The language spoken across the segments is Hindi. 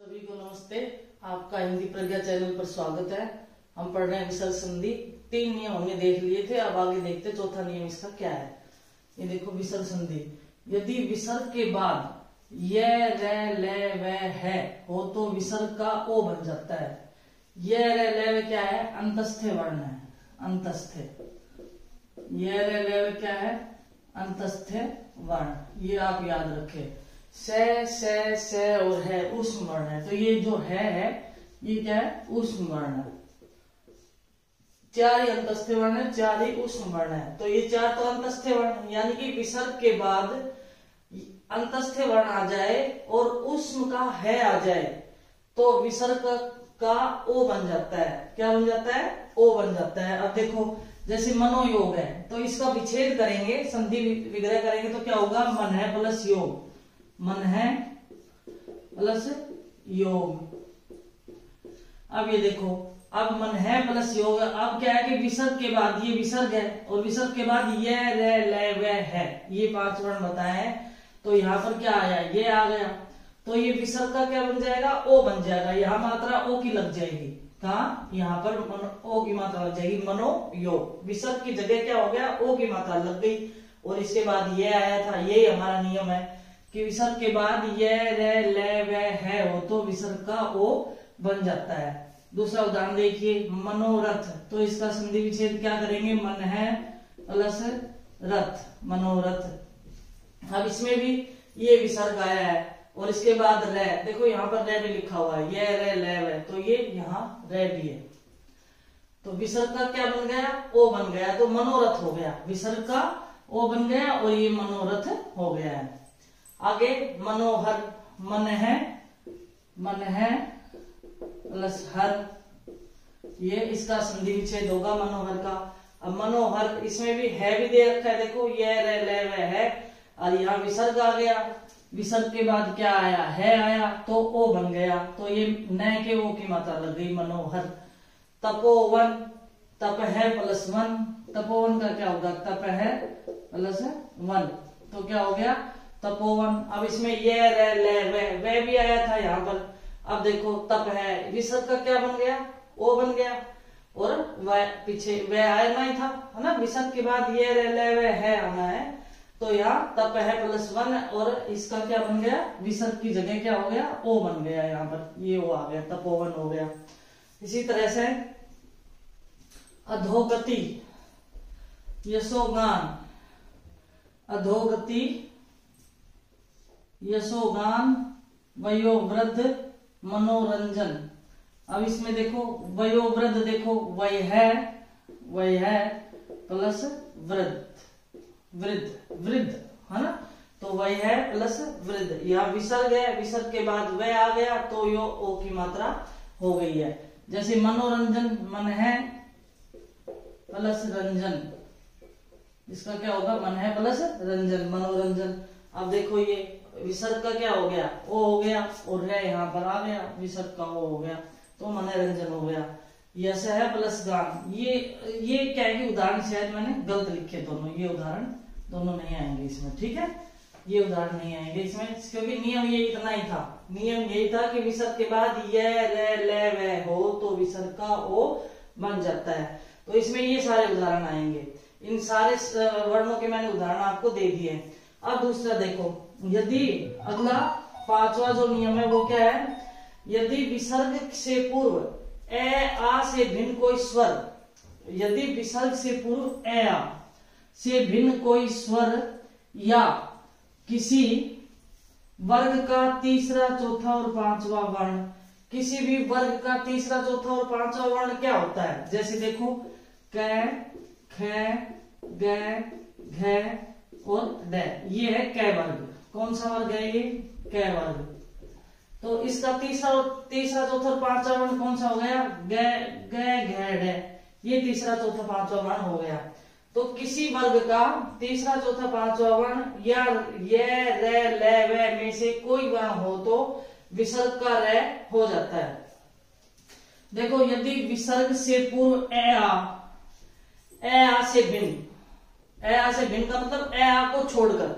सभी को नमस्ते। आपका हिंदी प्रज्ञा चैनल पर स्वागत है। हम पढ़ रहे हैं विसर्ग संधि। 3 नियम हमने देख लिए थे, अब आगे देखते चौथा नियम इसका क्या है। ये देखो विसर्ग संधि, यदि विसर्ग के बाद य रे ले वे है हो तो विसर्ग का ओ बन जाता है। य रे ले वे क्या है? अंतस्थे वर्ण है। अंतस्थे य रे ले वे क्या है? अंतस्थे वर्ण। ये आप याद रखें। से और है ऊष्म वर्ण है, तो ये जो है ये क्या है? ऊष्म वर्ण है। 4 ही अंतस्थे वर्ण है, 4 ही ऊष्म वर्ण है। तो ये 4 तो अंतस्थे वर्ण, यानी कि विसर्ग के बाद अंतस्थे वर्ण आ जाए और ऊष्म का है आ जाए तो विसर्ग का ओ बन जाता है। क्या बन जाता है? ओ बन जाता है। अब देखो, जैसे मनोयोग है तो इसका विच्छेद करेंगे, संधि विग्रह करेंगे तो क्या होगा? मन है प्लस योग, मन है प्लस योग। अब ये देखो, अब मन है प्लस योग। अब क्या है कि विसर्ग के बाद ये विसर्ग है और विसर्ग के बाद ये रे ले वे है, ये 5 वर्ण बताए हैं। तो यहाँ पर क्या आया? ये आ गया। तो ये विसर्ग का क्या बन जाएगा? ओ बन जाएगा। यहाँ मात्रा ओ की लग जाएगी। कहा? यहाँ पर ओ की मात्रा लग जाएगी, मनो योग। विसर्ग की जगह क्या हो गया? ओ की मात्रा लग गई। और इसके बाद ये आया था, यही हमारा नियम है कि विसर्ग के बाद ये रे ले वे है हो तो विसर्ग का ओ बन जाता है। दूसरा उदाहरण देखिए, मनोरथ। तो इसका संधि विच्छेद क्या करेंगे? मन है प्लस रथ, मनोरथ। अब इसमें भी ये विसर्ग आया है और इसके बाद रे, देखो यहाँ पर रे भी लिखा हुआ है, ये रे ले वे, तो ये यहाँ रे भी है। तो विसर्ग का क्या बन गया? ओ बन गया। तो मनोरथ हो गया। विसर्ग का ओ बन गया और ये मनोरथ हो गया है। आगे मनोहर, मन है प्लस हर, ये इसका संधि विच्छेद होगा मनोहर का। अब मनोहर, इसमें भी है भी दे रखा है, देखो ये रे ले वे है और यहाँ विसर्ग आ गया। विसर्ग के बाद क्या आया? है आया तो ओ बन गया। तो ये न के ओ की मात्रा लग गई, मनोहर। तपोवन, तप है प्लस वन, तपोवन का क्या होगा? तप है प्लस वन, तो क्या हो गया? तपोवन। अब इसमें ये रे ले वे भी आया था यहाँ पर। अब देखो तप है, विसर्ग का क्या बन गया? ओ बन गया। और वह पीछे वे आना ही था, है ना? विसर्ग के बाद ये रे ले वे है आना है, तो यहाँ तप है प्लस वन और इसका क्या बन गया? विसर्ग की जगह क्या हो गया? ओ बन गया। यहाँ पर ये ओ आ गया, तपोवन हो गया। इसी तरह से अधोगति, यशोगान, अधोगति, यशोगान, वयोवृद्ध, मनोरंजन। अब इसमें देखो वयोवृद्ध, देखो वय है प्लस वृद्ध, वृद्ध, है ना? तो वय है प्लस वृद्ध। यहाँ विसर्ग है, विसर्ग के बाद वह आ गया तो यो ओ की मात्रा हो गई है। जैसे मनोरंजन, मन है प्लस रंजन, इसका क्या होगा? मन है प्लस रंजन, मनोरंजन। अब देखो ये विसर्ग का क्या हो गया? ओ हो गया और रे यहाँ पर आ गया, विसर्ग का ओ हो गया तो मनोरंजन हो गया। यश है प्लस गान, ये क्या है कि उदाहरण शायद मैंने गलत लिखे दोनों, ये उदाहरण दोनों नहीं आएंगे इसमें, ठीक है? ये उदाहरण नहीं आएंगे इसमें क्योंकि नियम ये इतना ही था। नियम यही था कि विसर्ग के बाद ये रे ले वे हो तो विसर्ग का ओ बन जाता है। तो इसमें ये सारे उदाहरण आएंगे। इन सारे वर्णों के मैंने उदाहरण आपको दे दिए। अब दूसरा देखो, यदि अगला 5वां जो नियम है वो क्या है? यदि विसर्ग से पूर्व ए आ से भिन्न कोई स्वर, यदि विसर्ग से पूर्व ए आ से भिन्न कोई स्वर या किसी वर्ग का तीसरा, चौथा और 5वां वर्ण, किसी भी वर्ग का तीसरा, चौथा और 5वां वर्ण क्या होता है? जैसे देखो कै, खे, ग, घ और ड, ये है कै वर्ग। कौन सा वर्ग है ये? कै वर्ग। तो इसका तीसरा, चौथा और 5वां वर्ण कौन सा हो गया? ग, घ, ड। ये तीसरा, चौथा, 5वां वर्ण हो गया। तो किसी वर्ग का तीसरा, चौथा, 5वां वर्ण या ये रे ले वे में से कोई वर्ण हो तो विसर्ग का रे हो जाता है। देखो, यदि विसर्ग से पूर्व ए आ से भिन्न, ए आ से भिन्न का मतलब ए आ को छोड़कर,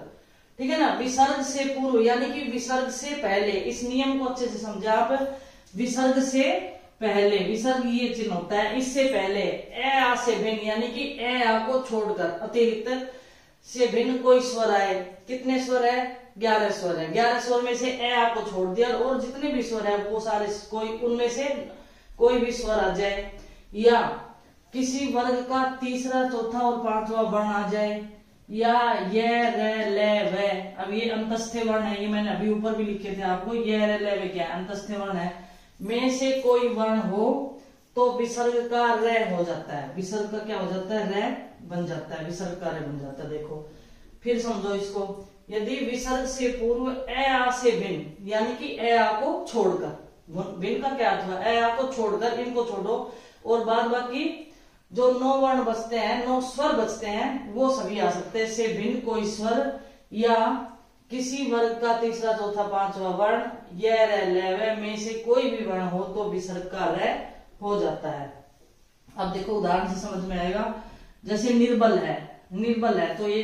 ठीक है ना। विसर्ग से पूर्व यानी कि विसर्ग से पहले, इस नियम को अच्छे से समझे आप। विसर्ग से पहले, विसर्ग ये चिन्ह होता है, इससे पहले ए आ से भिन्न यानी कि ए आ को छोड़कर अतिरिक्त से भिन्न कोई स्वर आए। कितने स्वर है? 11 स्वर है। 11 स्वर में से ए आ को छोड़ दिया और जितने भी स्वर है वो सारे, कोई उनमें से कोई भी स्वर आ जाए, या किसी वर्ग का तीसरा, चौथा और पांचवा वर्ण आ जाए, या ये रे ले वे। अब ये अंतस्थे वर्ण है, ये मैंने अभी ऊपर भी लिखे थे आपको। ये रे ले वे क्या है? अंतस्थे वर्ण है। में से कोई वर्ण हो तो विसर्ग का रे हो जाता है। विसर्ग का क्या हो जाता है? रे बन जाता है। विसर्ग का रे बन जाता है। देखो फिर समझो इसको। यदि विसर्ग से पूर्व ए आ से भिन्न यानी कि ए आ को छोड़कर, भिन्न का क्या अर्थ हुआ? ए आ को छोड़कर, इनको छोड़ो और बाद बाकी जो 9 वर्ण बचते हैं, 9 स्वर बचते हैं, वो सभी आ सकते हैं। से भिन्न कोई स्वर या किसी वर्ग का तीसरा, चौथा, पांचवा वर्ण, ये रे ले वे में से कोई भी वर्ण हो तो विसर्ग का रे हो जाता है। अब देखो उदाहरण से समझ में आएगा। जैसे निर्बल है, निर्बल है तो ये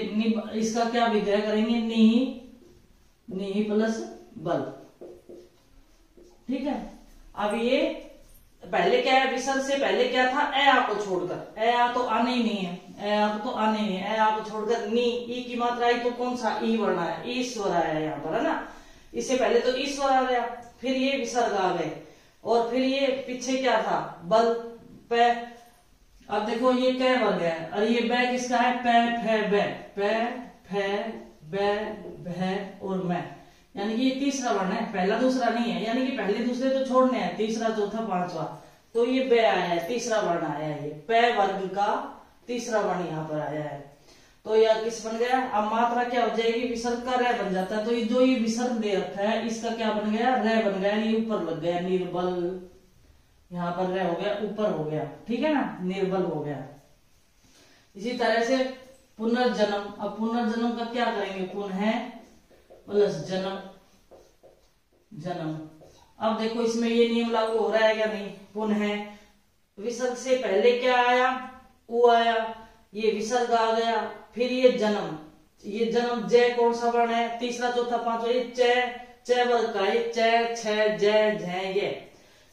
इसका क्या विग्रह करेंगे? नी प्लस बल। ठीक है। अब ये पहले क्या है? विसर्ग से पहले क्या था? ए आ को छोड़कर। ए आ तो आने ही नहीं है, ए आ तो आने नहीं है। ए आ को छोड़कर नी, ई की मात्रा आई तो कौन सा? ई वर्ण आया, ई स्वर आया यहाँ पर, है ना। इससे पहले तो ई स्वर आ गया, फिर ये विसर्ग आ गए और फिर ये पीछे क्या था? बल, पे। अब देखो ये कै वर्ग है और ये बै किसका है? पे फे बे, पे फे बे भे और मैं, यानी कि ये तीसरा वर्ण है, पहला दूसरा नहीं है। यानी कि पहले दूसरे तो छोड़ने हैं, तीसरा, चौथा, पांचवा, तो ये बे आया है, तीसरा वर्ण आया है। ये पे वर्ग का तीसरा वर्ण यहाँ पर आया है। तो यह किस बन गया? अब मात्रा क्या हो जाएगी? विसर्ग का रे बन जाता है। तो ये जो ये विसर्ग दे रखा है इसका क्या बन गया? रे बन गया। ये ऊपर लग गया, निर्बल। यहाँ पर रे हो गया, ऊपर हो गया। ठीक है ना, निर्बल हो गया। इसी तरह से पुनर्जन्म। अब पुनर्जन्म का क्या करेंगे? पुनः प्लस जन्म, जन्म। अब देखो इसमें ये नियम लागू हो रहा है क्या? नहीं। पुनः विसर्ग से पहले क्या आया? उ आया, ये विसर्ग आ गया, फिर ये जन्म। ये जन्म जय कौन सा वर्ण है? तीसरा, चौथा, पांचवा, ये च वर्ग का। ये च, छ, जय, झ,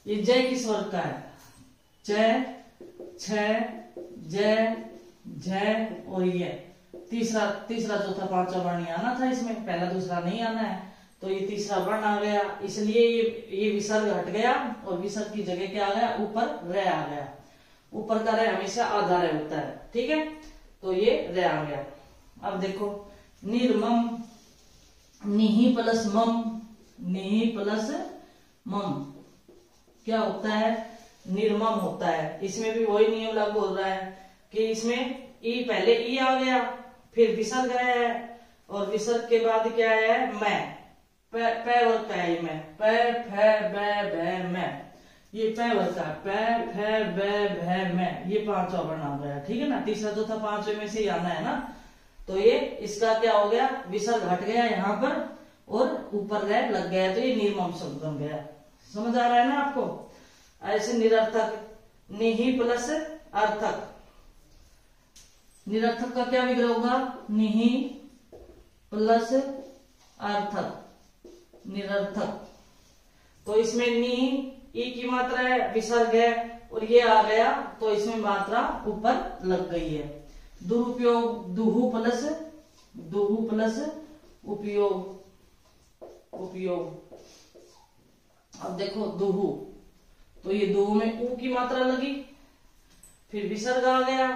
ये जय किस वर्ग का है? च, छ, जय, झ और ये तीसरा, चौथा, पांचवा वर्ण आना था इसमें, पहला दूसरा नहीं आना है। तो ये तीसरा वर्ण आ गया, इसलिए ये विसर्ग हट गया और विसर्ग की जगह क्या आ गया? ऊपर रे आ गया। ऊपर का रे हमेशा आधा रे होता है। ठीक है, तो ये रे आ गया। अब देखो निर्मम, निहि प्लस मम, निहि प्लस मम क्या होता है? निर्मम होता है। इसमें भी वही नियम लागू हो रहा है कि इसमें ई, पहले ई आ गया, फिर विसर्ग आया है और विसर्ग के बाद क्या आया है? मैं। पे वर्ग का है मैं। पे फे बे भे मैं, ये पे वर्ग का। पे फे बे भे मैं, ये पांचवा वर्ण आ गया। ठीक है ना, तीसरा, चौथा, पांचवे में से ही आना है ना। तो ये इसका क्या हो गया? विसर्ग हट गया यहाँ पर और ऊपर रे लग गया, तो ये निर्मम शब्द बन गया। समझ आ रहा है ना आपको? ऐसे निरर्थक, निहि प्लस अर्थक। निरर्थक का क्या विग्रह होगा? निहि प्लस अर्थक, निरर्थक। तो इसमें नी, ई की मात्रा है, विसर्ग है और ये आ गया, तो इसमें मात्रा ऊपर लग गई है। दुरुपयोग, दुहु प्लस उपयोग, उपयोग। अब देखो दुहु, तो ये दुहु में ऊ की मात्रा लगी, फिर विसर्ग आ गया,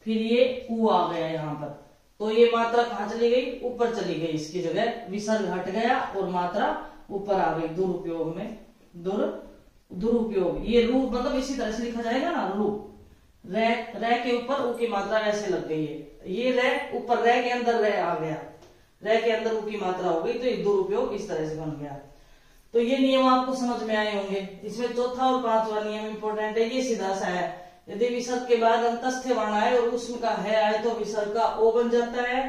फिर ये ऊ आ गया यहाँ पर। तो ये मात्रा कहाँ चली गई? ऊपर चली गई। इसकी जगह विसर्ग हट गया और मात्रा ऊपर आ गई। दुरुपयोग में दुरुपयोग, ये रू मतलब इसी तरह से लिखा जाएगा ना, रू। रे के ऊपर ऊ की मात्रा ऐसे लग गई है। ये रे ऊपर, रे के अंदर रे आ गया, रे के अंदर ऊ की मात्रा हो गई, तो ये दुरुपयोग इस तरह से बन गया। तो ये नियम आपको समझ में आए होंगे। इसमें चौथा और पांचवा नियम इंपॉर्टेंट है। ये सीधा सा है, यदि विसर्ग के बाद अंतस्थ वर्ण आए और उसमें का है आए तो विसर्ग का ओ बन जाता है।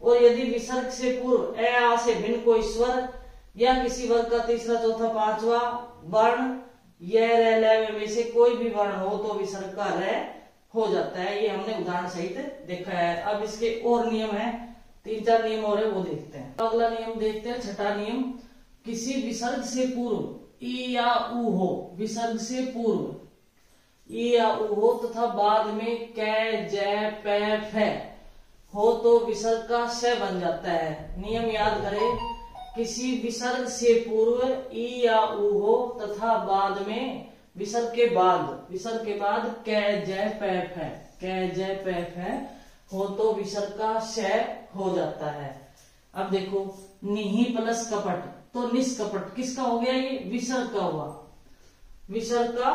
और यदि विसर्ग से पूर्व ए आ से भिन्न कोई स्वर या किसी वर्ग का तीसरा, चौथा, पांचवा वर्ण, ये रे ले में से कोई भी वर्ण हो तो विसर्ग का रे हो जाता है। ये हमने उदाहरण सहित देखा है। अब इसके और नियम है, 3-4 नियम और है वो देखते हैं। अगला नियम देखते हैं, छठा नियम। किसी विसर्ग से पूर्व ई या ऊ हो, विसर्ग से पूर्व ई या ऊ हो तथा बाद में कै जै पै फै हो तो विसर्ग का श बन जाता है। नियम याद करें, किसी विसर्ग से पूर्व ई या ऊ हो तथा बाद में विसर्ग के बाद कै जै पै फै, कै जै पै फै हो तो विसर्ग का श हो जाता है। अब देखो, निहि प्लस कपट तो निष्कपट किसका हो गया? ये विसर्ग का हुआ। विसर्ग का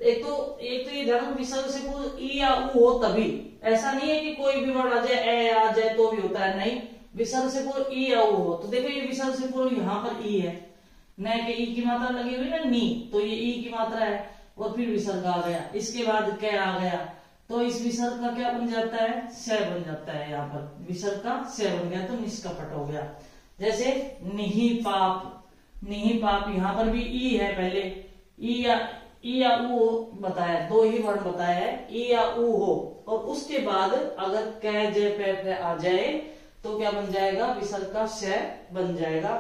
एक तो ये ध्यान, विसर्ग से पूर्व ई या ऊ हो तभी, ऐसा नहीं है कि कोई भी वर्ड आ जाए ए आ जाए तो भी होता है, नहीं। विसर्ग से पूर्व ई या ऊ हो तो देखो ये विसर्ग से पूर्व यहाँ पर ई है, न के ई की मात्रा लगी हुई ना नी, तो ये ई की मात्रा है और फिर विसर्ग आ गया, इसके बाद कै आ गया तो इस विसर्ग का क्या बन जाता है? श बन जाता है। यहाँ पर विसर्ग का श बन गया तो निष्कपट हो गया। जैसे निहि पाप, निहि पाप यहाँ पर भी ई है, पहले ई या ऊ बताया, 2 ही वर्ण बताया है, ई या ऊ हो और उसके बाद अगर कै जै पै फै आ जाए तो क्या बन जाएगा? विसर्ग का श बन जाएगा।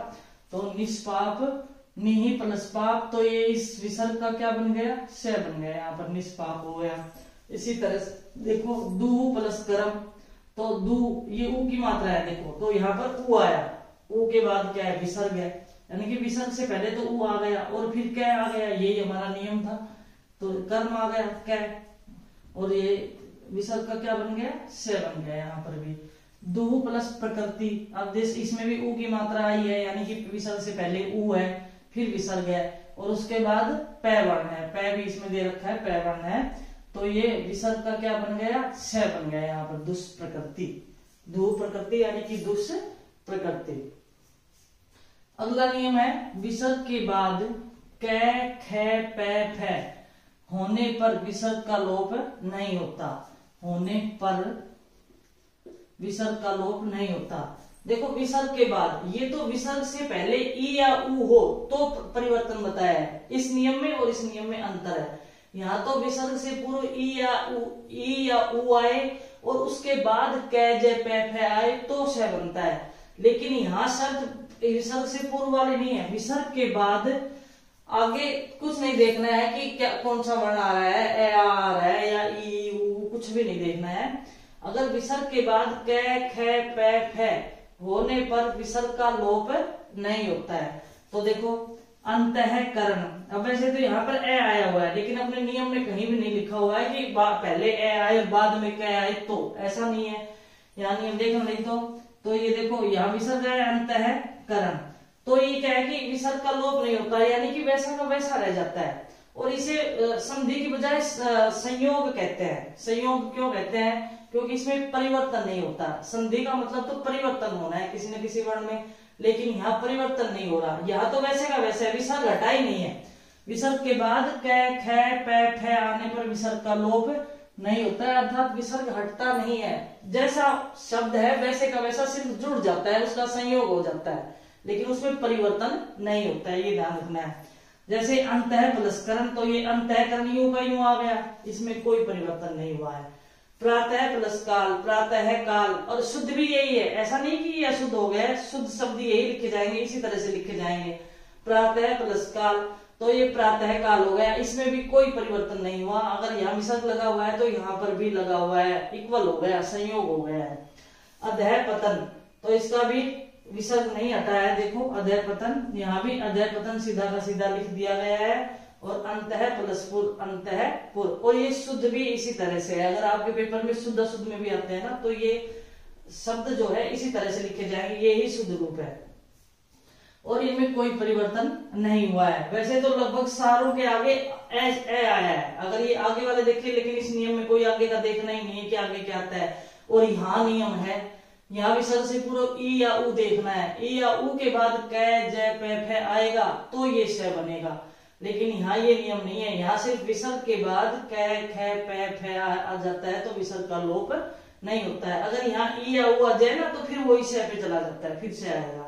तो निष्पाप, निहि प्लस पाप तो ये इस विसर्ग का क्या बन गया? श बन गया, यहाँ पर निष्पाप हो गया। इसी तरह से देखो, दू प्लस कर्म तो दू ये ऊ की मात्रा है, देखो तो यहाँ पर ऊ आया, ऊ के बाद क्या है? विसर्ग है, यानी कि विसर्ग से पहले तो ऊ आ गया और फिर कै आ गया, यही हमारा नियम था। तो कर्म आ गया कै और ये विसर्ग का क्या बन गया? श बन गया। यहाँ पर भी दू प्लस प्रकृति, अब इसमें भी ऊ की मात्रा आई है, यानी कि विसर्ग से पहले ऊ है फिर विसर्ग है और उसके बाद पै वर्ण है, पै भी इसमें दे रखा है, पै वर्ण है, तो ये विसर्ग का क्या बन गया? श बन गया। यहाँ पर दुष्प्रकृति, धू प्रकृति यानी कि दुष्प्रकृति। अगला नियम है, विसर्ग के बाद कै खे पै फै होने पर विसर्ग का लोप नहीं होता, होने पर विसर्ग का लोप नहीं होता। देखो, विसर्ग के बाद, ये तो विसर्ग से पहले ई या ऊ हो तो परिवर्तन बताया है, इस नियम में और इस नियम में अंतर है। यहाँ तो विसर्ग से पूर्व ई या ऊ आए और उसके बाद कै जै पै फै आए तो श बनता है, लेकिन यहाँ शब्द विसर्ग से पूर्व वाले नहीं है। विसर्ग के बाद आगे कुछ नहीं देखना है कि क्या कौन सा वर्ण आ रहा है, ए आ रहा है या ई ऊ, कुछ भी नहीं देखना है। अगर विसर्ग के बाद कै खे पै फै होने पर विसर्ग का लोप नहीं होता है। तो देखो, अंतःकरण, अब वैसे तो यहाँ पर ए आया हुआ है लेकिन अपने नियम में कहीं भी नहीं लिखा हुआ है कि पहले ए आए और बाद में कै आए, तो ऐसा नहीं है। यहाँ नियम देखो नहीं तो ये देखो, यहाँ विसर्ग है अंतःकरण, तो ये क्या है कि विसर्ग का लोप नहीं होता है, यानी कि वैसा का वैसा रह जाता है। और इसे संधि की बजाय संयोग कहते हैं। संयोग क्यों कहते हैं? क्योंकि इसमें परिवर्तन नहीं होता। संधि का मतलब तो परिवर्तन होना है किसी न किसी वर्ण में, लेकिन यहाँ परिवर्तन नहीं हो रहा, यहाँ तो वैसे का वैसे है, विसर्ग हटा ही नहीं है। विसर्ग के बाद कै खे पै फै आने पर विसर्ग का लोप नहीं होता है, अर्थात विसर्ग हटता नहीं है, जैसा शब्द है वैसे का वैसा सिर्फ जुड़ जाता है, उसका संयोग हो जाता है, लेकिन उसमें परिवर्तन नहीं होता है, ये ध्यान रखना है। जैसे अंतः प्लस करण, तो ये अंतःकरण यूं का यूं आ गया, इसमें कोई परिवर्तन नहीं हुआ है। प्रातः प्लस काल, प्रातः काल, और शुद्ध भी यही है, ऐसा नहीं कि ये अशुद्ध हो गया, शुद्ध शब्द यही लिखे जाएंगे, इसी तरह से लिखे जाएंगे। प्रातः प्लस काल, तो ये प्रातः काल हो गया, इसमें भी कोई परिवर्तन नहीं हुआ। अगर यहाँ विसर्ग लगा हुआ है तो यहाँ पर भी लगा हुआ है, इक्वल हो गया, संयोग हो गया है। अधः पतन, तो इसका भी विसर्ग नहीं हटा है, देखो अधः पतन, यहाँ भी अधः पतन सीधा का सीधा लिख दिया गया है। और अंतः प्लस पुर, अंतः पुर, और ये शुद्ध भी इसी तरह से है। अगर आपके पेपर में शुद्ध अशुद्ध में भी आते हैं ना, तो ये शब्द जो है इसी तरह से लिखे जाएंगे, ये ही शुद्ध रूप है और इनमें कोई परिवर्तन नहीं हुआ है। वैसे तो लगभग सारों के आगे ए आया है, अगर ये आगे वाले देखें, लेकिन इस नियम में कोई आगे का देखना ही नहीं है कि आगे क्या आता है। और यहाँ नियम है, यहाँ विसर्ग से पूर्व ई या ऊ देखना है, ई या ऊ के बाद कै जै पै फै आएगा तो ये श बनेगा, लेकिन यहाँ ये नियम नहीं है। यहाँ सिर्फ विसर्ग के बाद कै खे पै फै आ जाता है तो विसर्ग का लोप नहीं होता है। अगर यहाँ ई या ऊ आ जाए ना तो फिर वही श पे चला जाता है, फिर से आएगा।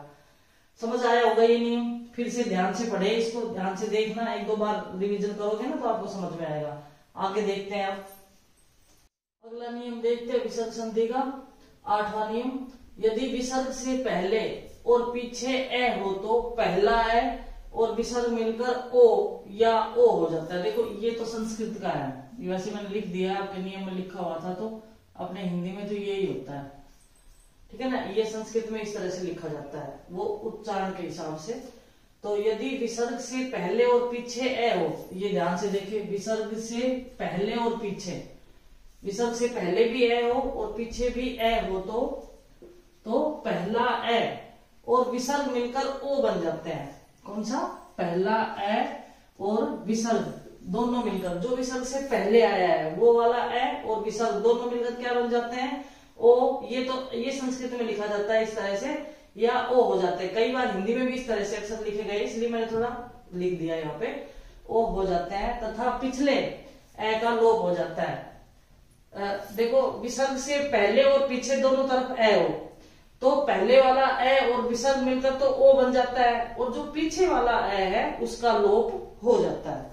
समझ आया होगा ये नियम? फिर से ध्यान से पढ़े, इसको ध्यान से देखना, 1-2 बार रिवीजन करोगे ना तो आपको समझ में आएगा। आगे देखते हैं अब अगला नियम देखते हैं विसर्ग संधि का 8वां नियम। यदि विसर्ग से पहले और पीछे ए हो तो पहला ए और विसर्ग मिलकर ओ या ओ हो जाता है। देखो ये तो संस्कृत का है, वैसे मैंने लिख दिया, आपके नियम में लिखा हुआ था, तो अपने हिंदी में तो यही होता है, ठीक है ना। ये संस्कृत में इस तरह से लिखा जाता है, वो उच्चारण के हिसाब से। तो यदि विसर्ग से पहले और पीछे ए हो, ये ध्यान से देखिए, विसर्ग से पहले और पीछे, विसर्ग से पहले भी ए हो और पीछे भी ए हो तो पहला ए और विसर्ग मिलकर ओ बन जाते हैं। कौन सा? पहला ए और विसर्ग दोनों मिलकर, जो विसर्ग से पहले आया है वो वाला ए और विसर्ग दोनों मिलकर क्या बन जाते हैं? ओ। ये संस्कृत में लिखा जाता है इस तरह से, या ओ हो जाते हैं। कई बार हिंदी में भी इस तरह से अक्षर लिखे गए, इसलिए मैंने थोड़ा लिख दिया यहाँ पे, ओ हो जाते हैं। तथा पिछले ए का लोप हो जाता है। देखो विसर्ग से पहले और पीछे दोनों तरफ ए हो तो पहले वाला ए और विसर्ग मिलकर तो ओ बन जाता है, और जो पीछे वाला ए है उसका लोप हो जाता है।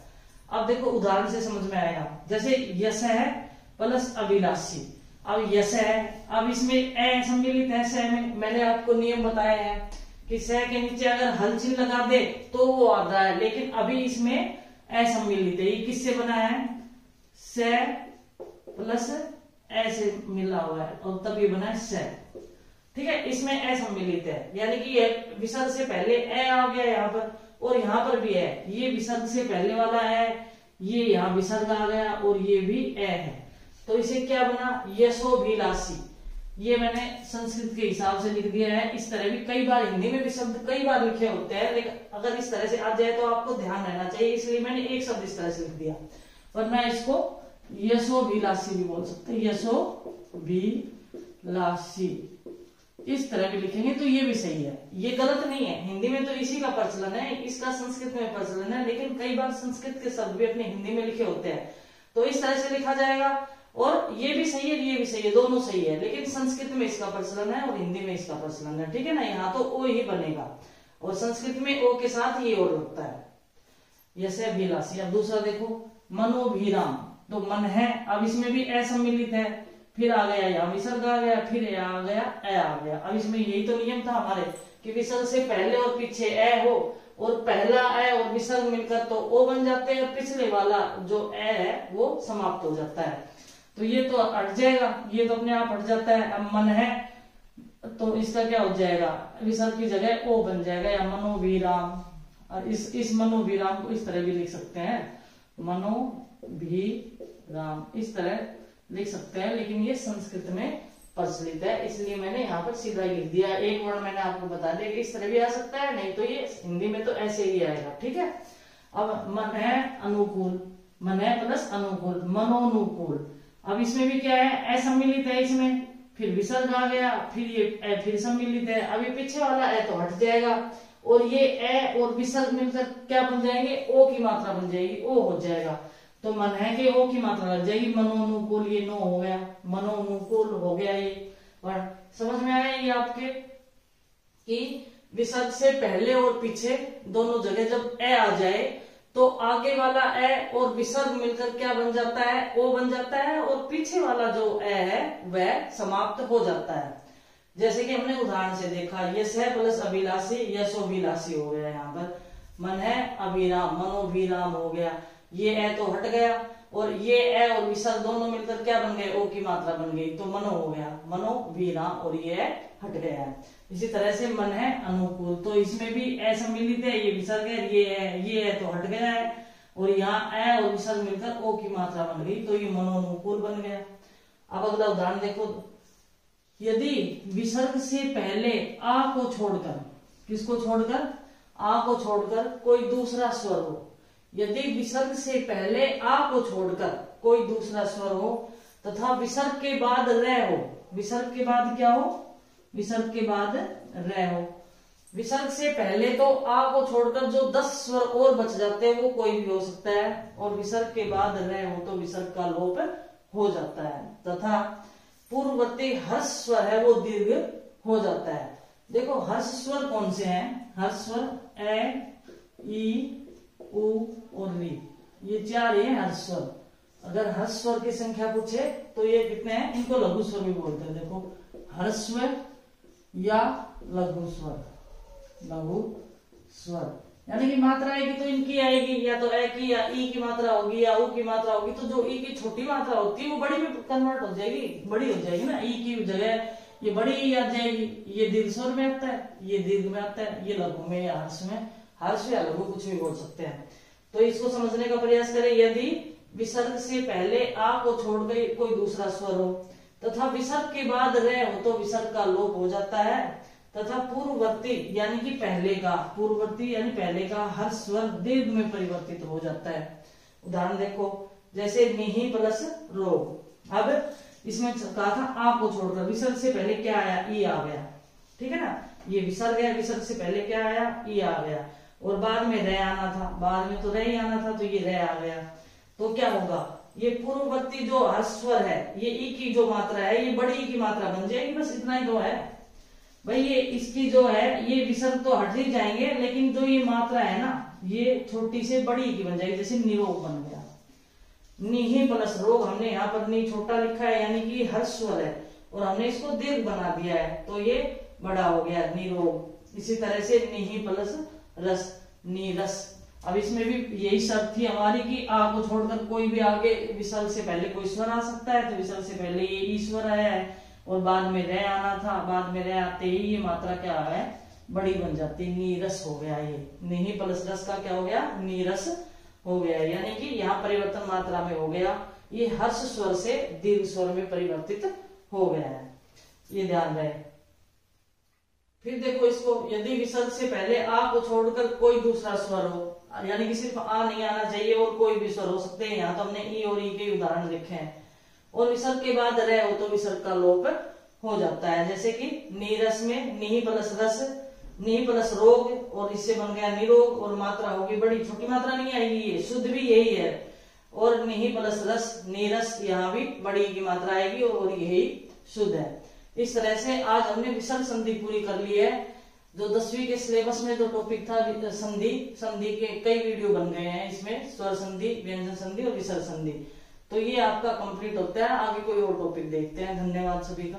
अब देखो उदाहरण से समझ में आएगा, जैसे यस है प्लस अभिलाषी। अब यस है, अब इसमें ए सम्मिलित है स में, मैंने आपको नियम बताया है कि स के नीचे अगर हल चिन्ह लगा दे तो वो आ रहा है, लेकिन अभी इसमें ए सम्मिलित है। ये किससे बना है? स प्लस ए से मिला हुआ है और तब ये बना है स, ठीक है। इसमें ए सम्मिलित है, यानी कि ये विसर्ग से पहले ए आ गया यहाँ पर, और यहाँ पर भी है, ये विसर्ग से पहले वाला है, ये यहाँ विसर्ग आ गया और ये भी ए है, तो इसे क्या बना? यशोभिलाषी। ये मैंने संस्कृत के हिसाब से लिख दिया है। इस तरह भी कई बार हिंदी में भी शब्द कई बार लिखे होते हैं, लेकिन अगर इस तरह से आ जाए तो आपको ध्यान रहना चाहिए, इसलिए मैंने एक शब्द इस तरह से लिख दिया, वरना इसको यशोभिलाषी भी बोल सकते हैं, यशोभिलाषी इस तरह भी लिखेंगे तो ये भी सही है, ये गलत नहीं है। हिंदी में तो इसी का प्रचलन है, इसका संस्कृत में प्रचलन है, लेकिन कई बार संस्कृत के शब्द भी अपने हिंदी में लिखे होते हैं, तो इस तरह से लिखा जाएगा। और ये भी सही है, ये भी सही है, दोनों सही है, लेकिन संस्कृत में इसका प्रचलन है और हिंदी में इसका प्रचलन है, ठीक है ना। यहाँ तो ओ ही बनेगा और संस्कृत में ओ के साथ ये और लगता है, यसे अभिलाषी। अब दूसरा देखो मनोभिराम, तो मन है, अब इसमें भी ए सम्मिलित है, फिर आ गया यहाँ विसर्ग आ गया, फिर आ गया ए आ गया। अब इसमें यही तो नियम था हमारे कि विसर्ग से पहले और पीछे ए हो और पहला ए और विसर्ग मिलकर तो ओ बन जाते हैं, पिछले वाला जो ए है वो समाप्त हो जाता है, तो ये तो हट जाएगा, ये तो अपने आप हट जाता है। अब मन है तो इसका क्या हो जाएगा? विसर्ग की जगह ओ बन जाएगा, या मनोभिराम। और इस मनोभिराम को इस तरह भी लिख सकते हैं, मनोभिराम इस तरह लिख सकते हैं, लेकिन ये संस्कृत में प्रचलित है, इसलिए मैंने यहाँ पर सीधा लिख दिया। एक वर्ण मैंने आपको बता दिया कि इस तरह भी आ सकता है, नहीं तो ये हिंदी में तो ऐसे ही आएगा, ठीक है। अब मन है अनुकूल, मन है प्लस अनुकूल, मनोनुकूल। अब इसमें भी क्या है? ए सम्मिलित है इसमें, फिर विसर्ग आ गया, फिर ये ए फिर सम्मिलित है, अभी पीछे वाला ए तो हट जाएगा और ये ए और विसर्ग मिलकर क्या बन जाएंगे? ओ की मात्रा बन जाएगी, ओ हो जाएगा, तो मन है कि ओ की मात्रा लग जाएगी, मनोनुकूल, ये नो हो गया, मनोनुकूल हो गया ये वर्ण। समझ में आया ये आपके कि विसर्ग से पहले और पीछे दोनों जगह जब ए आ जाए तो आगे वाला ए और विसर्ग मिलकर क्या बन जाता है? ओ बन जाता है, और पीछे वाला जो ए है वह समाप्त हो जाता है। जैसे कि हमने उदाहरण से देखा, यस है प्लस अभिलाषी, यशोभिलाषी हो गया, यहाँ पर मन है अभिराम, मनोभिराम हो गया, ये ए तो हट गया और ये ए और विसर्ग दोनों मिलकर क्या बन गए? ओ की मात्रा बन गई, तो मनो हो गया, मनोभिराम, और ये हट गया है। इसी तरह से मन है अनुकूल, तो इसमें भी ए सम्मिलित है, ये विसर्ग है, ये है तो हट गया है, और यहाँ ए और विसर्ग मिलकर ओ की मात्रा बन गई, तो ये मनोनुकूल बन गया। अब अगला उदाहरण देखो, यदि विसर्ग से पहले आ को छोड़कर, किसको छोड़कर? आ को छोड़कर कोई दूसरा स्वर हो, यदि विसर्ग से पहले आ को छोड़कर कोई दूसरा स्वर हो तथा विसर्ग के बाद र हो, विसर्ग के बाद क्या हो? विसर्ग के बाद र हो। विसर्ग से पहले तो आ को छोड़कर जो 10 स्वर और बच जाते हैं वो कोई भी हो सकता है, और विसर्ग के बाद र हो तो विसर्ग का लोप हो जाता है, तथा पूर्ववर्ती हर्ष स्वर है वो दीर्घ हो जाता है। देखो हर्ष स्वर कौन से हैं? हर्ष स्वर ए, ई, उ और री, ये 4 हैं हर्ष स्वर। अगर हर्ष स्वर की संख्या पूछे तो ये कितने हैं? इनको लघु स्वर भी बोलते हैं। देखो हर्ष स्वर, या लघु स्वर, लघु स्वर। यानी कि मात्रा आएगी तो इनकी आएगी, या तो ए की या ई की मात्रा होगी या ऊ की मात्रा होगी। तो जो ई की छोटी मात्रा होती है वो बड़ी में कन्वर्ट हो जाएगी, बड़ी हो जाएगी ना। ई की जगह ये बड़ी ई आ जाएगी। ये दीर्घ स्वर में आता है, ये दीर्घ में आता है, ये लघु में या हर्ष में, हर्ष या लघु कुछ भी बोल सकते हैं। तो इसको समझने का प्रयास करें। यदि विसर्ग से पहले आ को छोड़कर कोई दूसरा स्वर हो तथा विसर्ग के बाद रे हो तो विसर्ग का लोप हो जाता है, तथा पूर्ववर्ती यानी कि पहले का, पूर्ववर्ती यानी पहले का हर स्वर दीर्घ में परिवर्तित हो जाता है। उदाहरण देखो, जैसे निहि प्लस रोग। अब इसमें कहा था आ को छोड़कर विसर्ग से पहले क्या आया, ई आ गया, ठीक है ना। ये विसर्ग है, विसर्ग से पहले क्या आया, ई आ गया, और बाद में रे आना था, बाद में तो रे ही आना था, तो ये रे आ गया। तो क्या होगा, ये पूर्ववर्ती जो हर स्वर है, ये ई की जो मात्रा है ये बड़ी की मात्रा बन जाएगी। बस इतना ही तो है भाई। ये इसकी जो है ये विसर्ग तो हट ही जाएंगे, लेकिन जो ये मात्रा है ना ये छोटी से बड़ी की बन जाएगी। जैसे निरोग बन गया, निहि प्लस रोग, हमने यहाँ पर नी छोटा लिखा है यानी कि हर स्वर है, और हमने इसको दीर्घ बना दिया है तो ये बड़ा हो गया निरोग। इसी तरह से निहि प्लस रस, नीरस। अब इसमें भी यही शर्त थी हमारी कि आ को छोड़कर कोई भी आगे विसर्ग से पहले कोई स्वर आ सकता है, तो विसर्ग से पहले ये ई स्वर आया है और बाद में रे आना था, बाद में रे आते ही ये मात्रा क्या है, बड़ी बन जाती, नीरस हो गया। ये निहि प्लस रस का क्या हो गया, नीरस हो गया। यानी कि यहाँ परिवर्तन मात्रा में हो गया, ये हर्ष स्वर से दीर्घ स्वर में परिवर्तित हो गया है, ये ध्यान रहे। फिर देखो इसको, यदि विसर्ग से पहले आ को छोड़कर कोई दूसरा स्वर हो, यानी कि सिर्फ आ नहीं आना चाहिए और कोई भी स्वर हो सकते हैं, यहाँ तो हमने ई और ई के उदाहरण देखे हैं, और विसर्ग के बाद रे हो तो विसर्ग का लोप हो जाता है। जैसे कि नीरस में निहि प्लस रस, निहि प्लस रोग, और इससे बन गया निरोग, और मात्रा होगी बड़ी, छोटी मात्रा नहीं आएगी, ये शुद्ध भी यही है। और निहि प्लस रस, नीरस, यहाँ भी बड़ी की मात्रा आएगी और यही शुद्ध है। इस तरह से आज हमने विसर्ग संधि पूरी कर ली है। जो 10वीं के सिलेबस में जो टॉपिक था संधि, संधि के कई वीडियो बन गए हैं इसमें, स्वर संधि, व्यंजन संधि और विसर्ग संधि। तो ये आपका कंप्लीट होता है। आगे कोई और टॉपिक देखते हैं। धन्यवाद सभी का।